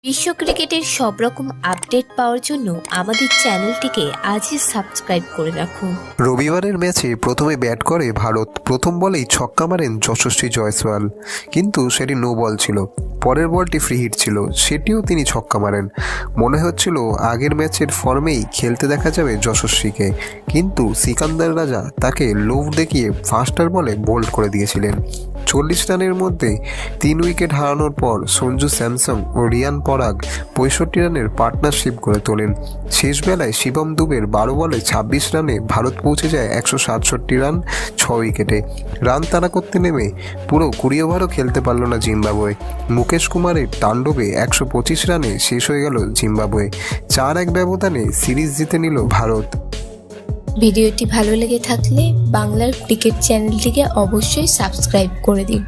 বিশ্ব ক্রিকেটের সব রকম আপডেট পাওয়ার জন্য আমাদের চ্যানেলটিকে আজই সাবস্ক্রাইব করে রাখুন। রবিবারের ম্যাচে প্রথমে ব্যাট করে ভারত। প্রথম বলেই ছক্কা মারেন যশস্বী জয়সওয়াল, কিন্তু সেটি নো বল ছিল। পরের বলটি ফ্রি হিট ছিল, সেটিও তিনি ছক্কা মারেন। মনে হচ্ছিল আগের ম্যাচের ফর্মেই খেলতে দেখা যাবে যশস্বীকে, কিন্তু সিকান্দার রাজা তাকে লোভ দেখিয়ে ফার্স্টার বলে বোল্ড করে দিয়েছিলেন। 40 রানের মধ্যে 3 উইকেট হারানোর পর সঞ্জু স্যামসং ও রিয়ান পরাগ 65 রানের পার্টনারশিপ গড়ে তোলেন। শেষ বেলায় শিবম দুবের 12 বলে 26 রানে ভারত পৌঁছে যায় 167 রান 6 উইকেটে। রান তাড়া করতে নেমে পুরো 20 ওভারও খেলতে পারল না জিম্বাবুয়ে। মুকেশ কুমারের তাণ্ডবে 125 রানে শেষ হয়ে গেল জিম্বাবুয়ে। 4-1 ব্যবধানে সিরিজ জিতে নিল ভারত। ভিডিওটি ভালো লেগে থাকলে বাংলার ক্রিকেট চ্যানেলটিকে অবশ্যই সাবস্ক্রাইব করে দিন।